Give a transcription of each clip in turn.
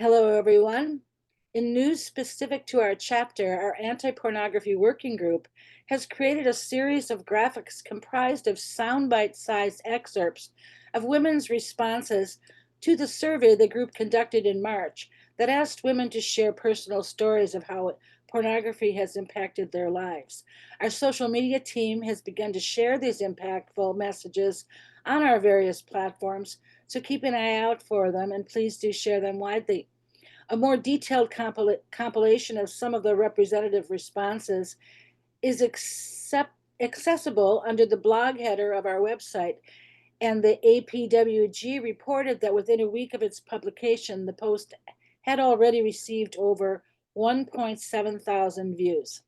Hello, everyone. In news specific to our chapter, our anti-pornography working group has created a series of graphics comprised of soundbite-sized excerpts of women's responses to the survey the group conducted in March that asked women to share personal stories of how pornography has impacted their lives. Our social media team has begun to share these impactful messages on our various platforms, so keep an eye out for them and please do share them widely. A more detailed compilation of some of the representative responses is accessible under the blog header of our website, and the APWG reported that within a week of its publication, the post had already received over 1.7 thousand views.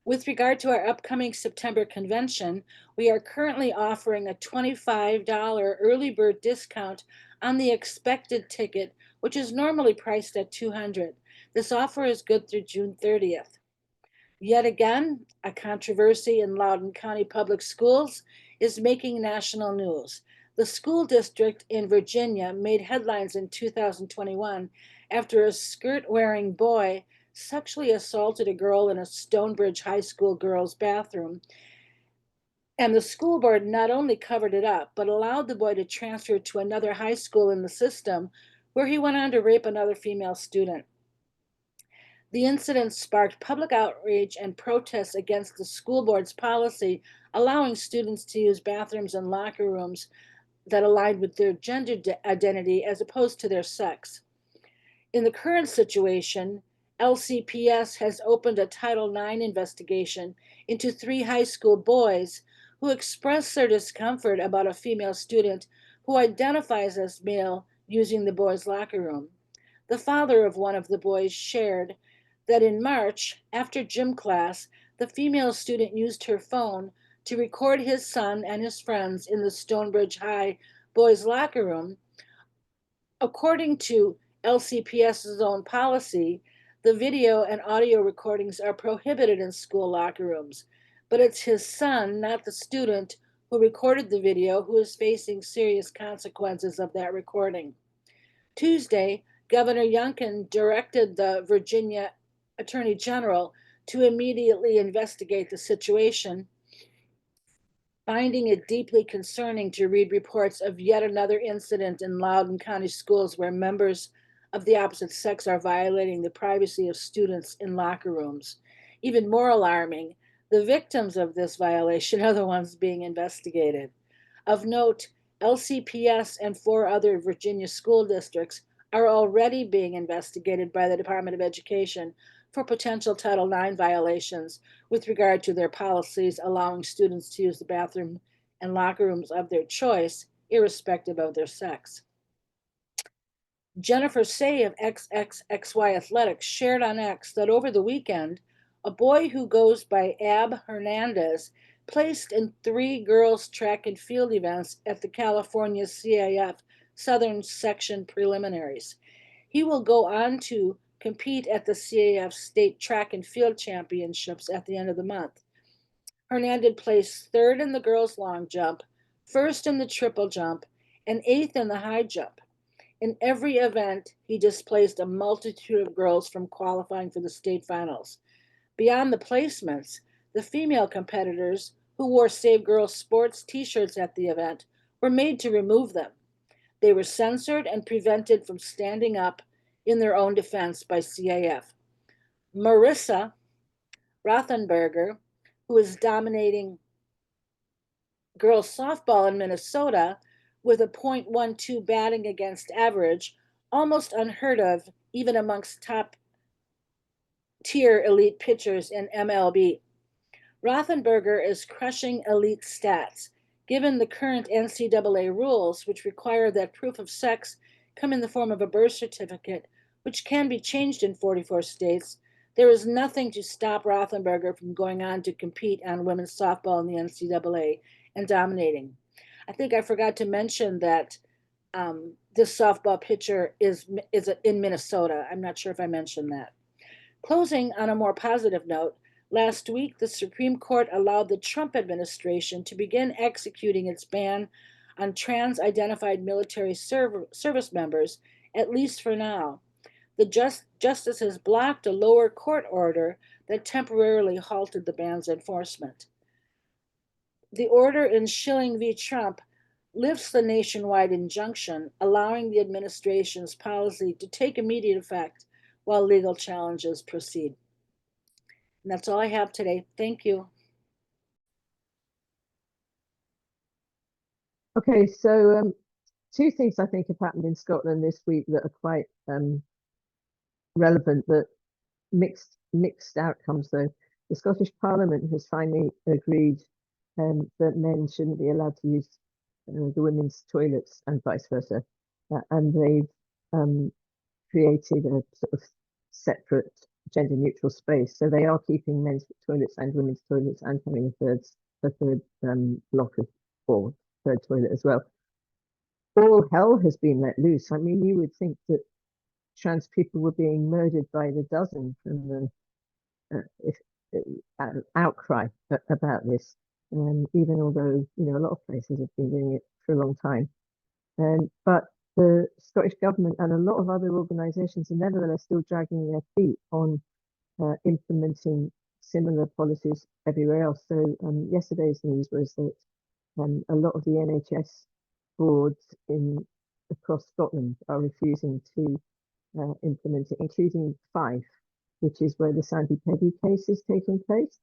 With regard to our upcoming September convention, we are currently offering a $25 early bird discount on the expected ticket, which is normally priced at $200. This offer is good through June 30th. Yet again, a controversy in Loudoun County Public Schools is making national news. The school district in Virginia made headlines in 2021 after a skirt-wearing boy sexually assaulted a girl in a Stonebridge High School girls' bathroom. And the school board not only covered it up, but allowed the boy to transfer to another high school in the system, where he went on to rape another female student. The incident sparked public outrage and protests against the school board's policy allowing students to use bathrooms and locker rooms that aligned with their gender identity as opposed to their sex. In the current situation, LCPS has opened a Title IX investigation into 3 high school boys who expressed their discomfort about a female student who identifies as male using the boys' locker room. The father of one of the boys shared that in March, after gym class, the female student used her phone to record his son and his friends in the Stonebridge High boys' locker room. According to LCPS's own policy, the video and audio recordings are prohibited in school locker rooms, but it's his son, not the student, who recorded the video who is facing serious consequences of that recording. Tuesday, Governor Youngkin directed the Virginia Attorney General to immediately investigate the situation, finding it deeply concerning to read reports of yet another incident in Loudoun County schools where members of the opposite sex are violating the privacy of students in locker rooms. Even more alarming, the victims of this violation are the ones being investigated. Of note, LCPS and 4 other Virginia school districts are already being investigated by the Department of Education for potential Title IX violations with regard to their policies allowing students to use the bathroom and locker rooms of their choice, irrespective of their sex. Jennifer Say of XXXY Athletics shared on X that over the weekend, a boy who goes by Ab Hernandez placed in 3 girls' track and field events at the California CAF Southern Section preliminaries. He will go on to compete at the CAF State Track and Field Championships at the end of the month. Hernandez placed 3rd in the girls' long jump, 1st in the triple jump, and 8th in the high jump. In every event, he displaced a multitude of girls from qualifying for the state finals. Beyond the placements, the female competitors who wore Save Girls Sports t-shirts at the event were made to remove them. They were censored and prevented from standing up in their own defense by CAF. Marissa Rothenberger, who is dominating girls softball in Minnesota with a .12 batting against average, almost unheard of even amongst top tier elite pitchers in MLB. Rothenberger is crushing elite stats, given the current NCAA rules, which require that proof of sex come in the form of a birth certificate, which can be changed in 44 states. There is nothing to stop Rothenberger from going on to compete on women's softball in the NCAA and dominating. I think I forgot to mention that this softball pitcher is in Minnesota. I'm not sure if I mentioned that. Closing on a more positive note, last week the Supreme Court allowed the Trump administration to begin executing its ban on trans-identified military service members at least for now. The justices blocked a lower court order that temporarily halted the ban's enforcement. The order in Schilling v. Trump lifts the nationwide injunction, allowing the administration's policy to take immediate effect while legal challenges proceed. And that's all I have today. Thank you. Okay, so two things I think have happened in Scotland this week that are quite relevant, but mixed outcomes though. The Scottish Parliament has finally agreed that men shouldn't be allowed to use the women's toilets and vice versa, and they've created a sort of separate gender neutral space. So they are keeping men's toilets and women's toilets and having a third block of, or third toilet as well. All hell has been let loose. I mean, you would think that trans people were being murdered by the dozen from the outcry about this, even although a lot of places have been doing it for a long time. But the Scottish government and a lot of other organisations are nevertheless still dragging their feet on implementing similar policies everywhere else. So yesterday's news was that a lot of the NHS boards across Scotland are refusing to implement it, including Fife, which is where the Sandy Peggy case is taking place.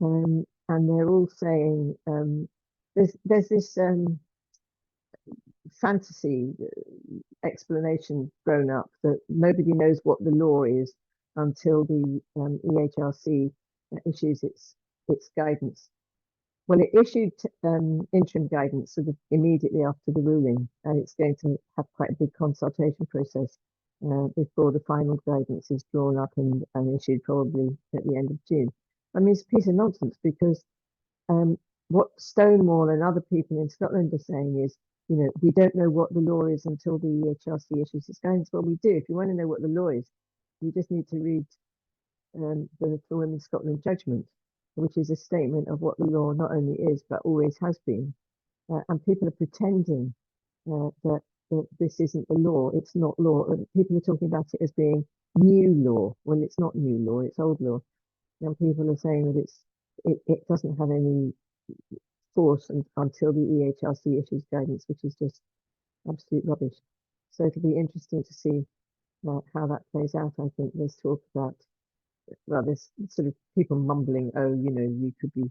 And they're all saying there's this fantasy explanation grown up that nobody knows what the law is until the EHRC issues its guidance. Well, it issued interim guidance sort of immediately after the ruling, and it's going to have quite a big consultation process before the final guidance is drawn up and issued probably at the end of June. I mean, it's a piece of nonsense because what Stonewall and other people in Scotland are saying is, we don't know what the law is until the EHRC issues its guidance. Well, we do. If you want to know what the law is, you just need to read the For Women Scotland judgment, which is a statement of what the law not only is, but always has been. And people are pretending that this isn't the law. It's not law. People are talking about it as being new law. Well, it's not new law. It's old law. And people are saying that it doesn't have any force until the EHRC issues guidance, which is just absolute rubbish. So it'll be interesting to see how that plays out. I think there's talk about, well, there's sort of people mumbling, oh, you could be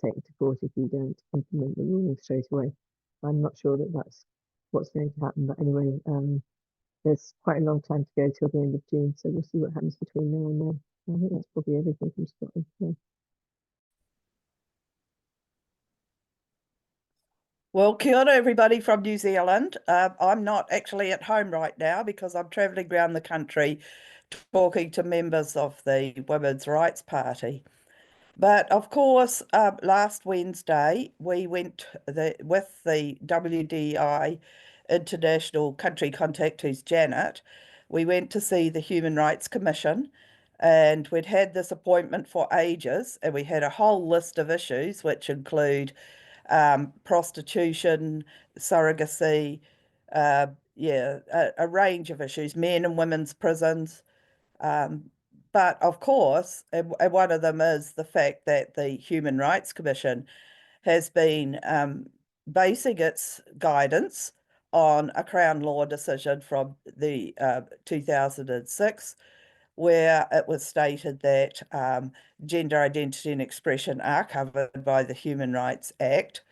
taken to court if you don't implement the ruling straight away. I'm not sure that that's what's going to happen. But anyway, there's quite a long time to go till the end of June. So we'll see what happens between now and then. I think that's probably everything from Scotland. Yeah. Well, kia ora everybody from New Zealand. I'm not actually at home right now because I'm travelling around the country talking to members of the Women's Rights Party. But of course, last Wednesday, we went with the WDI International Country Contact, who's Janet. We went to see the Human Rights Commission, and we'd had this appointment for ages, and we had a whole list of issues, which include prostitution, surrogacy, a range of issues, men and women's prisons. But of course, and one of them is the fact that the Human Rights Commission has been basing its guidance on a Crown Law decision from the 2006, where it was stated that gender identity and expression are covered by the Human Rights Act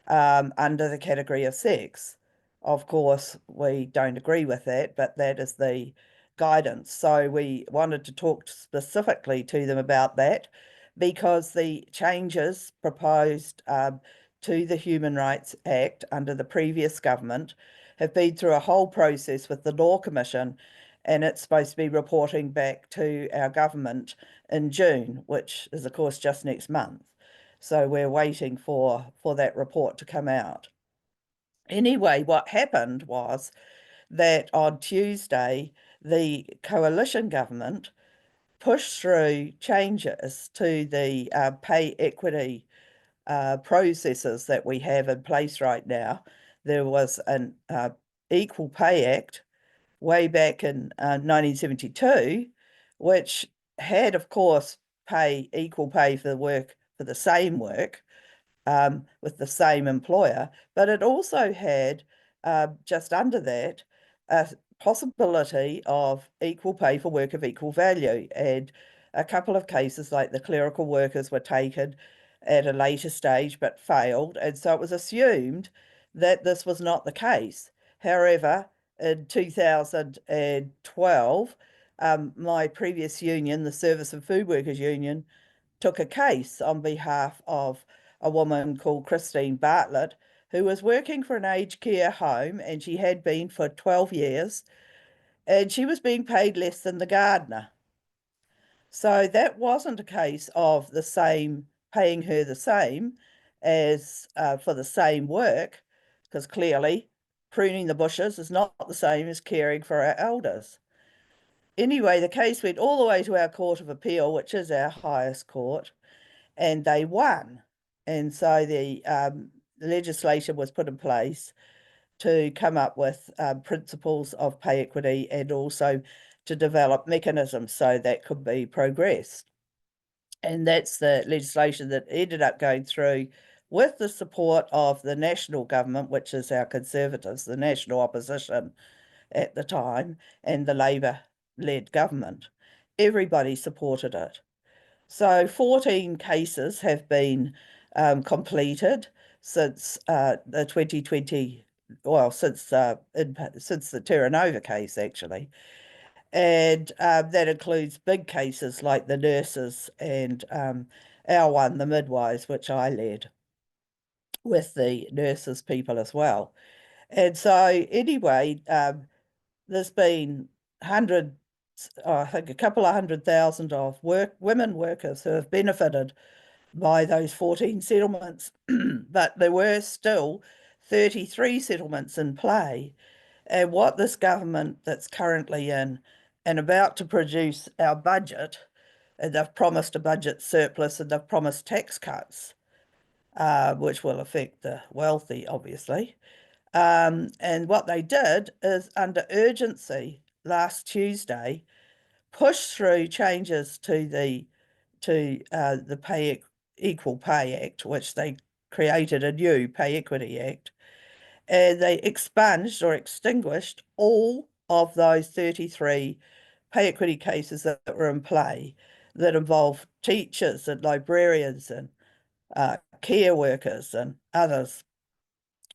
under the category of sex. Of course, we don't agree with that, but that is the guidance. So we wanted to talk specifically to them about that because the changes proposed to the Human Rights Act under the previous government have been through a whole process with the Law Commission, and it's supposed to be reporting back to our government in June, which is of course just next month. So we're waiting for that report to come out. Anyway, what happened was that on Tuesday, the coalition government pushed through changes to the pay equity processes that we have in place right now. There was an Equal Pay Act way back in 1972, which had, of course, equal pay for the same work, with the same employer, but it also had, just under that, a possibility of equal pay for work of equal value. And a couple of cases, like the clerical workers, were taken at a later stage but failed. And so it was assumed that this was not the case. However, in 2012, my previous union, the Service and Food Workers Union, took a case on behalf of a woman called Christine Bartlett, who was working for an aged care home, and she had been for 12 years, and she was being paid less than the gardener. So that wasn't a case of the same, paying her the same as for the same work, because clearly pruning the bushes is not the same as caring for our elders. Anyway, the case went all the way to our Court of Appeal, which is our highest court, and they won. And so the legislation was put in place to come up with principles of pay equity, and also to develop mechanisms so that could be progressed. And that's the legislation that ended up going through with the support of the national government, which is our Conservatives, the national opposition at the time, and the Labour-led government. Everybody supported it. So 14 cases have been completed since the 2020, well, since the Terra Nova case, actually. And that includes big cases like the nurses and our one, the midwives, which I led with the nurses people as well. And so anyway, there's been hundreds, I think a couple of 100,000 of women workers who have benefited by those 14 settlements, but there were still 33 settlements in play. And what this government that's currently in and about to produce our budget, and they've promised a budget surplus, and they've promised tax cuts, which will affect the wealthy, obviously. And what they did is, under urgency, last Tuesday, push through changes to the Equal Pay Act, which they created a new Pay Equity Act, and they expunged or extinguished all of those 33 pay equity cases that were in play that involved teachers and librarians and care workers and others.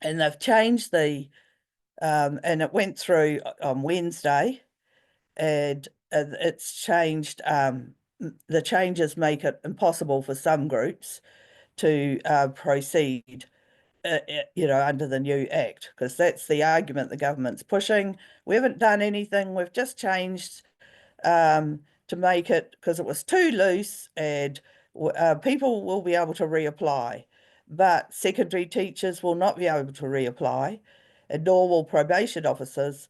And they've changed and it went through on Wednesday, and it's changed. The changes make it impossible for some groups to proceed, under the new act, because that's the argument the government's pushing. We haven't done anything. We've just changed to make it, because it was too loose, and people will be able to reapply, but secondary teachers will not be able to reapply, and nor will probation officers,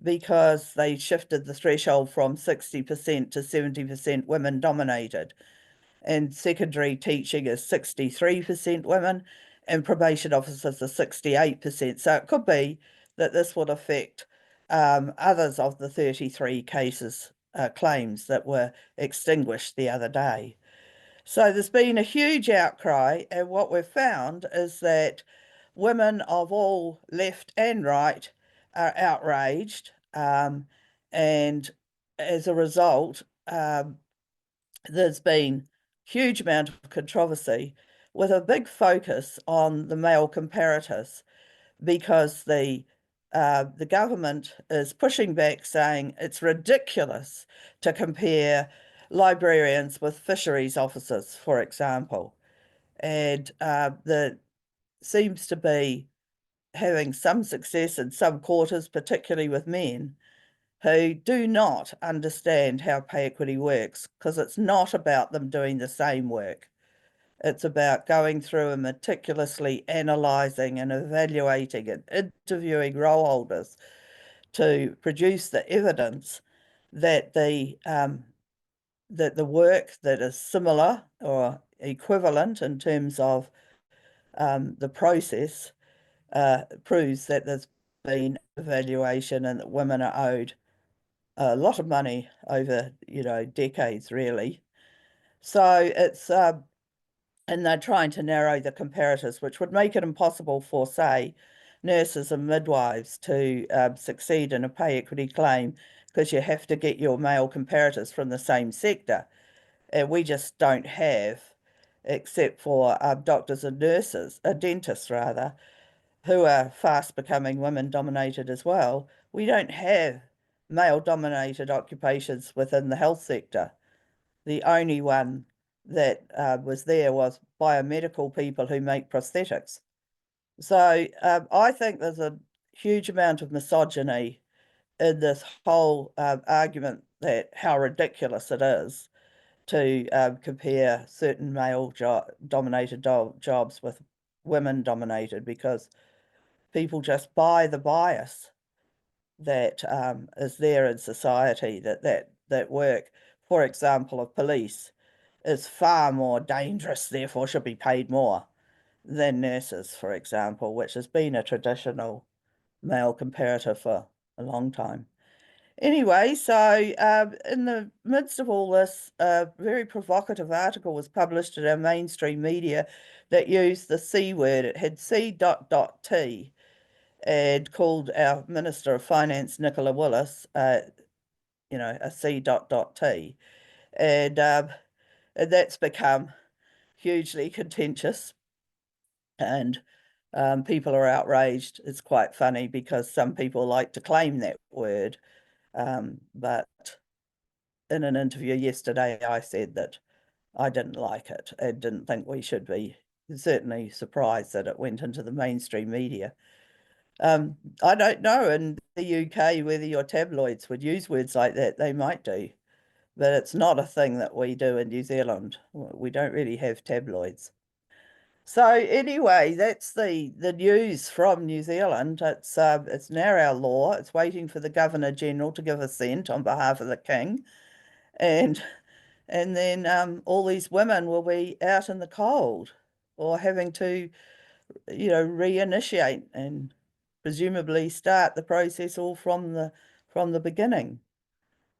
because they shifted the threshold from 60% to 70% women dominated. And secondary teaching is 63% women, and probation officers are 68%. So it could be that this would affect others of the 33 cases, claims that were extinguished the other day. So there's been a huge outcry, and what we've found is that women of all left and right are outraged, and as a result, there's been huge amount of controversy, with a big focus on the male comparators, because the government is pushing back, saying it's ridiculous to compare librarians with fisheries officers, for example. And there seems to be having some success in some quarters, particularly with men who do not understand how pay equity works, because it's not about them doing the same work. It's about going through and meticulously analysing and evaluating and interviewing role holders to produce the evidence that the work that is similar or equivalent in terms of the process proves that there's been evaluation and that women are owed a lot of money over, decades, really. So it's, and they're trying to narrow the comparators, which would make it impossible for, say, nurses and midwives to succeed in a pay equity claim because you have to get your male comparators from the same sector. And we just don't have, except for doctors and nurses, dentists rather, who are fast becoming women-dominated as well. We don't have male-dominated occupations within the health sector. The only one that was there was biomedical people who make prosthetics. So I think there's a huge amount of misogyny in this whole argument that how ridiculous it is to compare certain male-dominated jobs with women-dominated, because people just buy the bias that is there in society, that work, for example, of police is far more dangerous, therefore should be paid more than nurses, for example, which has been a traditional male comparator for a long time. Anyway, so in the midst of all this, a very provocative article was published in our mainstream media that used the C word. It had C.T and called our Minister of Finance, Nicola Willis, a C.T. And that's become hugely contentious, and people are outraged. It's quite funny because some people like to claim that word. But in an interview yesterday, I said that I didn't like it and didn't think we should be certainly surprised that it went into the mainstream media. I don't know in the UK whether your tabloids would use words like that. They might do, but it's not a thing that we do in New Zealand. We don't really have tabloids. So anyway, that's the news from New Zealand. It's now our law. It's waiting for the Governor General to give assent on behalf of the King, and then all these women will be out in the cold or having to, reinitiate and presumably start the process all from the beginning.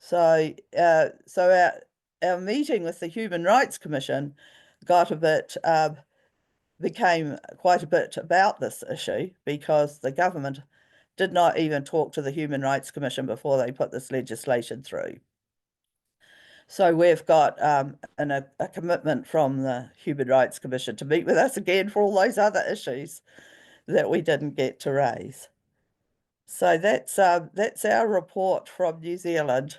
So our meeting with the Human Rights Commission got a bit became quite a bit about this issue, because the government did not even talk to the Human Rights Commission before they put this legislation through. So we've got a commitment from the Human Rights Commission to meet with us again for all those other issues that we didn't get to raise. So that's our report from New Zealand.